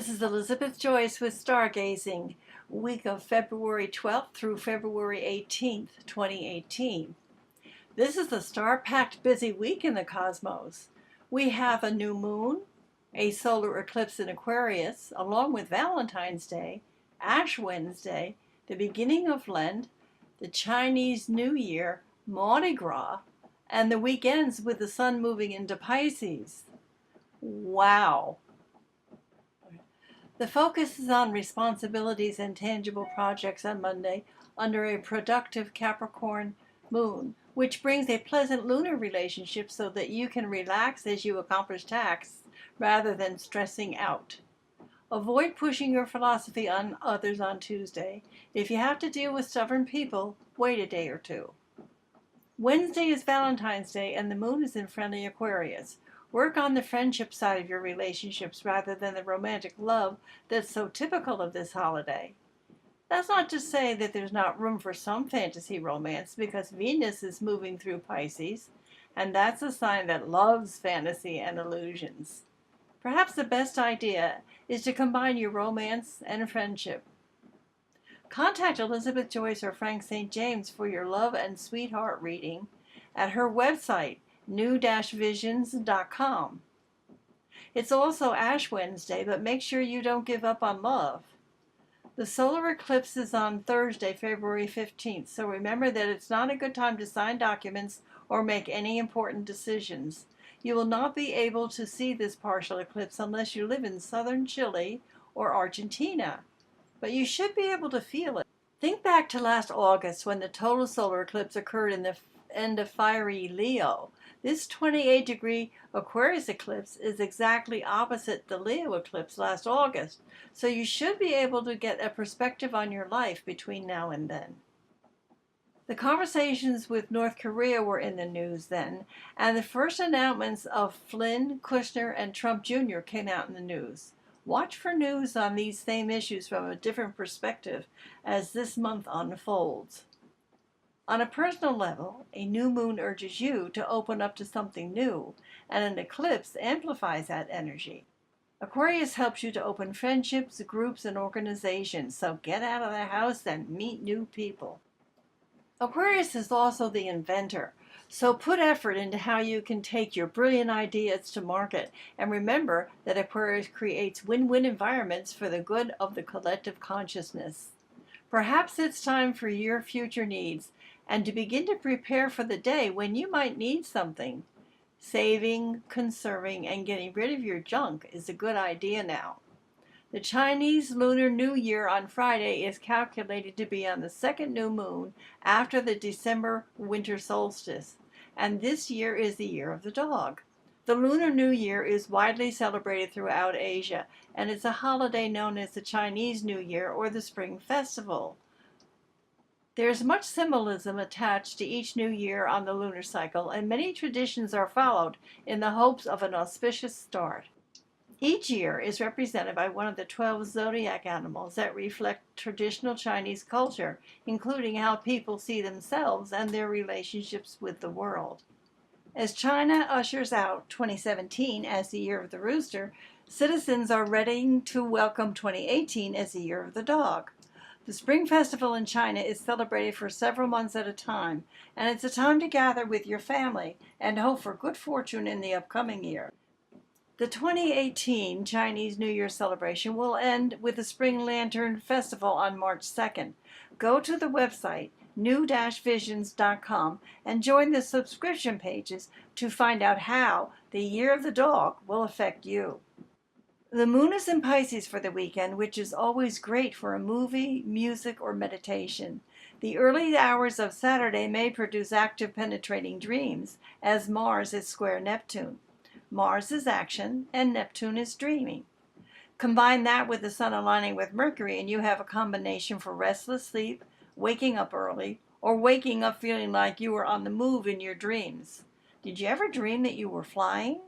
This is Elizabeth Joyce with Stargazing, week of February 12th through February 18th, 2018. This is the star-packed busy week in the cosmos. We have a new moon, a solar eclipse in Aquarius, along with Valentine's Day, Ash Wednesday, the beginning of Lent, the Chinese New Year, Mardi Gras, and the week ends with the sun moving into Pisces. Wow! The focus is on responsibilities and tangible projects on Monday under a productive Capricorn moon, which brings a pleasant lunar relationship so that you can relax as you accomplish tasks rather than stressing out. Avoid pushing your philosophy on others on Tuesday. If you have to deal with stubborn people, wait a day or two. Wednesday is Valentine's Day and the moon is in friendly Aquarius. Work on the friendship side of your relationships rather than the romantic love that's so typical of this holiday. That's not to say that there's not room for some fantasy romance, because Venus is moving through Pisces, and that's a sign that loves fantasy and illusions. Perhaps the best idea is to combine your romance and friendship. Contact Elizabeth Joyce or Frank St. James for your love and sweetheart reading at her website, new-visions.com. It's also Ash Wednesday, but make sure you don't give up on love. The solar eclipse is on Thursday, February 15th, so remember that it's not a good time to sign documents or make any important decisions. You will not be able to see this partial eclipse unless you live in southern Chile or Argentina, but you should be able to feel it. Think back to last August when the total solar eclipse occurred in the end of fiery Leo. This 28-degree Aquarius eclipse is exactly opposite the Leo eclipse last August, so you should be able to get a perspective on your life between now and then. The conversations with North Korea were in the news then, and the first announcements of Flynn, Kushner, and Trump Jr. came out in the news. Watch for news on these same issues from a different perspective as this month unfolds. On a personal level, a new moon urges you to open up to something new, and an eclipse amplifies that energy. Aquarius helps you to open friendships, groups, and organizations, so get out of the house and meet new people. Aquarius is also the inventor, so put effort into how you can take your brilliant ideas to market, and remember that Aquarius creates win-win environments for the good of the collective consciousness. Perhaps it's time for your future needs and to begin to prepare for the day when you might need something. Saving, conserving, and getting rid of your junk is a good idea now. The Chinese Lunar New Year on Friday is calculated to be on the second new moon after the December winter solstice, and this year is the year of the dog. The Lunar New Year is widely celebrated throughout Asia, and it's a holiday known as the Chinese New Year or the Spring Festival. There's much symbolism attached to each new year on the lunar cycle, and many traditions are followed in the hopes of an auspicious start. Each year is represented by one of the 12 zodiac animals that reflect traditional Chinese culture, including how people see themselves and their relationships with the world. As China ushers out 2017 as the year of the rooster, citizens are ready to welcome 2018 as the year of the dog. The Spring Festival in China is celebrated for several months at a time, and it's a time to gather with your family and hope for good fortune in the upcoming year. The 2018 Chinese New Year celebration will end with the Spring Lantern Festival on March 2nd. Go to the website new-visions.com and join the subscription pages to find out how the Year of the Dog will affect you. The moon is in Pisces for the weekend, which is always great for a movie, music, or meditation. The early hours of Saturday may produce active, penetrating dreams, as Mars is square Neptune. Mars is action, and Neptune is dreaming. Combine that with the sun aligning with Mercury, and you have a combination for restless sleep, waking up early, or waking up feeling like you were on the move in your dreams. Did you ever dream that you were flying?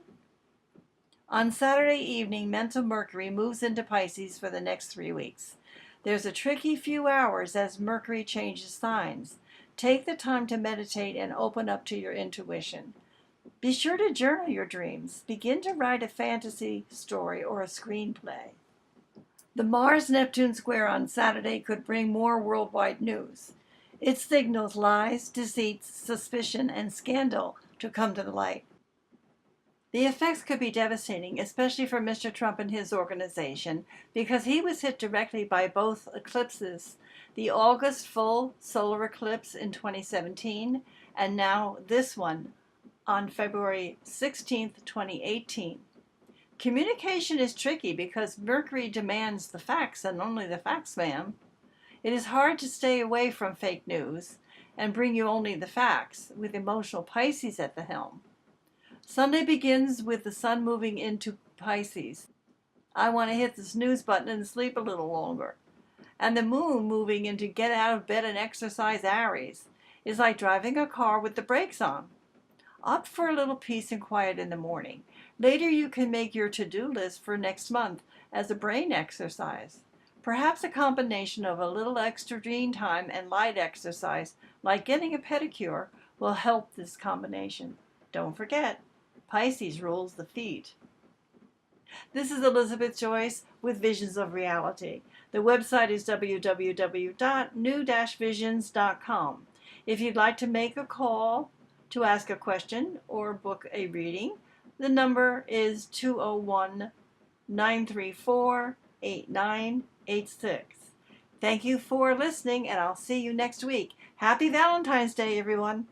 On Saturday evening, mental Mercury moves into Pisces for the next 3 weeks. There's a tricky few hours as Mercury changes signs. Take the time to meditate and open up to your intuition. Be sure to journal your dreams. Begin to write a fantasy story or a screenplay. The Mars-Neptune square on Saturday could bring more worldwide news. It signals lies, deceit, suspicion, and scandal to come to the light. The effects could be devastating, especially for Mr. Trump and his organization, because he was hit directly by both eclipses, the August full solar eclipse in 2017, and now this one on February 16th, 2018. Communication is tricky because Mercury demands the facts and only the facts, ma'am. It is hard to stay away from fake news and bring you only the facts, with emotional Pisces at the helm. Sunday begins with the sun moving into Pisces. I want to hit the snooze button and sleep a little longer. And the moon moving into get out of bed and exercise Aries is like driving a car with the brakes on. Opt for a little peace and quiet in the morning. Later you can make your to-do list for next month as a brain exercise. Perhaps a combination of a little extra dream time and light exercise, like getting a pedicure, will help this combination. Don't forget, Pisces rules the feet. This is Elizabeth Joyce with Visions of Reality. The website is www.new-visions.com. If you'd like to make a call to ask a question or book a reading, the number is 201-934-8986. Thank you for listening, and I'll see you next week. Happy Valentine's Day, everyone.